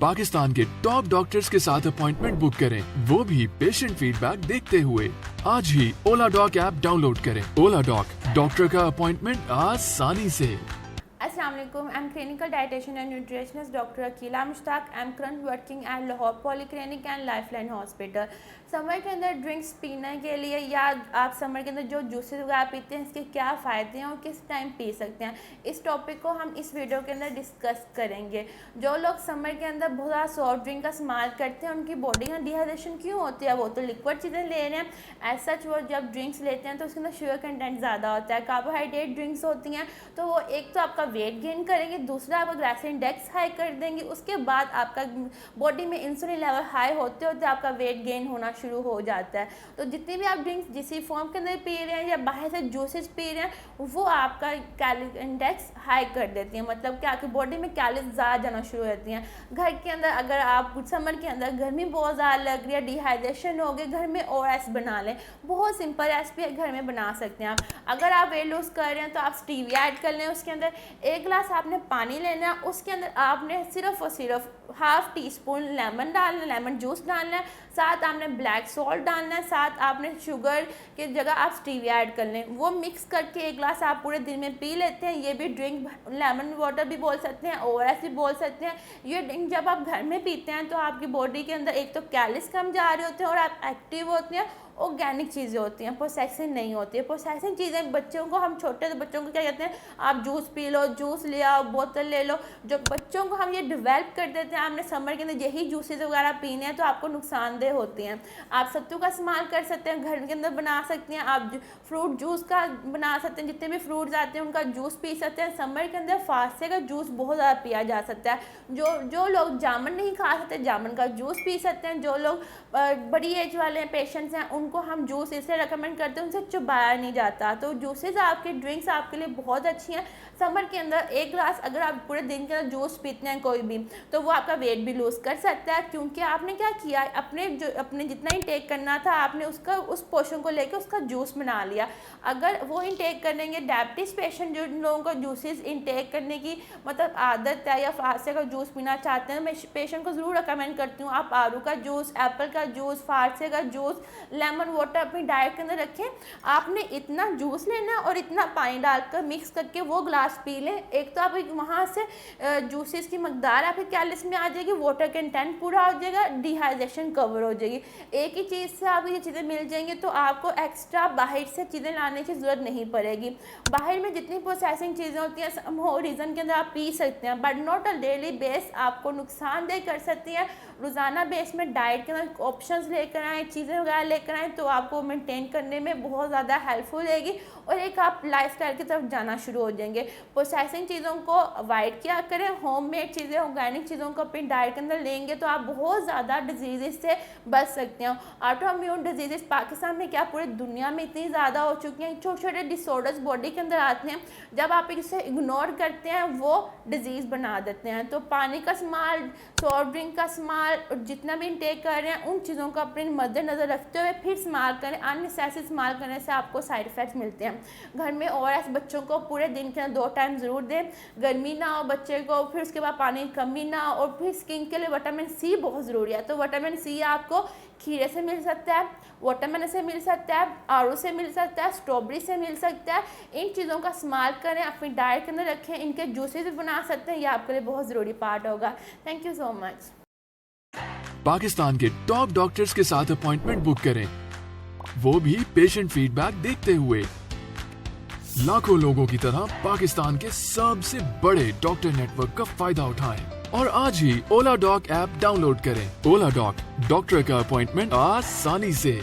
पाकिस्तान के top doctors के साथ अपॉइंटमेंट बुक करें, वो भी पेशेंट फीडबैक देखते हुए। आज ही ओला डॉक ऐप डाउनलोड करें। ओला डॉक, डॉक्टर का अपॉइंटमेंट आसानी से। अस्सलाम वालेकुम, I am clinical dietitian and nutritionist doctor Akila Mushtaq. I am current working at Lahore polyclinic and lifeline hospital. Summer के अंदर ड्रिंक्स पीने के लिए या आप समर के अंदर जो जूसेस वगैरह पीते हैं, इसके क्या फ़ायदे हैं और किस टाइम पी सकते हैं, इस टॉपिक को हम इस वीडियो के अंदर डिस्कस करेंगे। जो लोग समर के अंदर बहुत ज़्यादा सॉफ्ट ड्रिंक का इस्तेमाल करते हैं, उनकी बॉडी में डिहाइड्रेशन क्यों होती है? वो तो लिक्विड चीज़ें ले रहे हैं। एज सच वो जब ड्रिंक्स लेते हैं तो उसके अंदर शुगर कंटेंट ज़्यादा होता है, कार्बोहाइड्रेट ड्रिंक्स होती हैं, तो वो एक तो आपका वेट गेन करेंगे, दूसरा आपका ग्लाइसेमिक इंडेक्स हाई कर देंगे। उसके बाद आपका बॉडी में इंसुलिन लेवल हाई होते होते आपका वेट गेन होना शुरू हो जाता है। तो जितनी भी आप ड्रिंक्स जिस फॉर्म के अंदर पी रहे हैं या बाहर से जूसेस पी रहे हैं, वो आपका कैलोरी इंडेक्स हाई कर देती हैं, मतलब कि आपकी बॉडी में कैलोरीज ज़्यादा जाना शुरू हो जाती हैं। घर के अंदर अगर आप समर के अंदर गर्मी बहुत ज़्यादा लग रही है, डिहाइड्रेशन हो गई, घर में ओआरएस बना लें। बहुत सिंपल रेसिपी घर में बना सकते हैं आप। अगर आप वेट लूज़ कर रहे हैं तो आप स्टीविया ऐड कर लें। उसके अंदर 1 गिलास आपने पानी लेना है, उसके अंदर आपने सिर्फ और सिर्फ ½ टीस्पून लेमन डालना है, लेमन जूस डालना है, साथ आपने ब्लैक सॉल्ट डालना है, साथ आपने शुगर की जगह आप स्टीविया ऐड कर लें। वो मिक्स करके 1 गिलास आप पूरे दिन में पी लेते हैं। ये भी ड्रिंक लेमन वाटर भी बोल सकते हैं, ओआरएस भी बोल सकते हैं। ये ड्रिंक जब आप घर में पीते हैं तो आपकी बॉडी के अंदर एक तो कैलोरीज कम जा रहे होते हैं और आप एक्टिव होते हैं। ऑर्गेनिक चीज़ें होती हैं, प्रोसेसिंग नहीं होती है। प्रोसेसिंग चीज़ें बच्चों को, हम छोटे बच्चों को क्या कहते हैं, आप जूस पी लो, जूस ले आओ, बोतल ले लो। जो बच्चों को हम ये डेवलप कर देते हैं, आपने समर के अंदर यही जूसेस वगैरह पीने हैं तो आपको नुकसानदेह होती हैं। आप सत्तू का इस्तेमाल कर सकते हैं, घर के अंदर बना सकते हैं। आप फ्रूट जूस का बना सकते हैं, जितने भी फ्रूट्स आते हैं उनका जूस पी सकते हैं। समर के अंदर फासे का जूस बहुत ज़्यादा पिया जा सकता है। जो लोग जामुन नहीं खा सकते, जामुन का जूस पी सकते हैं। जो लोग बड़ी एज वाले पेशेंट्स हैं, उनको हम जूस इसलिए रेकमेंड करते हैं, उनसे चुबाया नहीं जाता। तो जूसेस आपके ड्रिंक्स आपके लिए बहुत अच्छी हैं। समर के अंदर 1 गिलास अगर आप पूरे दिन के अंदर जूस पीते हैं कोई भी, तो वो आपका वेट भी लूज़ कर सकता है, क्योंकि आपने क्या किया, अपने जितना इंटेक करना था आपने उसका उस पोर्शन को लेकर उसका जूस बना लिया। अगर वो इंटेक करेंगे, डायबिटीज़ पेशेंट जो लोगों को जूसेस इंटेक करने की मतलब आदत है या फारसे का जूस पीना चाहते हैं, मैं पेशेंट को ज़रूर रिकमेंड करती हूँ आप आड़ू का जूस, एप्पल का जूस, फारसे का जूस, लेमन वाटर अपनी डाइट के अंदर रखें। आपने इतना जूस लेना और इतना पानी डालकर मिक्स करके वो ग्लास पी लें। एक तो आप वहाँ से जूसेस की मकदार आपके कैलोरीज में आ जाएगी, वाटर कंटेंट पूरा हो जाएगा, डिहाइड्रेशन कवर हो जाएगी। एक ही चीज़ से आपको ये चीज़ें मिल जाएंगी, तो आपको एक्स्ट्रा बाहर से चीज़ें लाने की ज़रूरत नहीं पड़ेगी। बाहर में जितनी प्रोसेसिंग चीज़ें होती हैं, सम हो रीज़न के अंदर आप पी सकते हैं, but not a daily base, आपको नुकसानदेह कर सकती है। रोज़ाना बेस में डाइट के अंदर ऑप्शंस लेकर आएँ, चीज़ें वगैरह लेकर आएँ, तो आपको मेंटेन करने में बहुत ज़्यादा हेल्पफुल रहेगी और एक आप लाइफस्टाइल की तरफ जाना शुरू हो जाएंगे। प्रोसेसिंग चीज़ों को अवॉइड किया करें, होममेड चीज़ें, ऑर्गेनिक चीज़ों को अपनी डाइट के अंदर लेंगे तो आप बहुत ज़्यादा डिजीज़ से बच सकते हैं। ऑटो इम्यून डिजीज़ पाकिस्तान में क्या पूरी दुनिया में इतनी ज़्यादा हो चुकी हैं, छोटे छोटे डिसऑर्डर्स बॉडी के अंदर आते हैं, जब आप इसे इग्नोर करते हैं वो डिजीज़ बना देते हैं। तो पानी का इस्तेमाल, सॉफ्ट ड्रिंक का इस्तेमाल, जितना भी इंटेक कर रहे हैं उन चीज़ों को अपने मद्देनज़र रखते हुए फिर इस्तेमाल करें। अननेसेसरी इस्तेमाल करने से आपको साइड इफ़ेक्ट्स मिलते हैं। घर में ओआरएस बच्चों को पूरे दिन के अंदर 2 टाइम ज़रूर दें, गर्मी ना हो बच्चे को, फिर उसके बाद पानी की कमी ना हो, और फिर स्किन के लिए विटामिन सी बहुत ज़रूरी है। तो विटामिन सी आपको खीरे से मिल सकता है, वाटरमेलन से मिल सकता है, आड़ू से मिल सकता है, स्ट्रॉबेरी से मिल सकता है। इन चीज़ों का इस्तेमाल करें, अपनी डाइट के अंदर रखें, इनके जूसेस भी बना सकते हैं, ये आपके लिए बहुत ज़रूरी पार्ट होगा। Thank you so much. Pakistan के टॉप डॉक्टर्स के साथ अपॉइंटमेंट बुक करें, वो भी पेशेंट फीडबैक देखते हुए। लाखों लोगों की तरह पाकिस्तान के सबसे बड़े डॉक्टर नेटवर्क का फायदा उठाएं और आज ही ओला डॉक ऐप डाउनलोड करें। ओला डॉक, डॉक्टर का अपॉइंटमेंट आसानी से।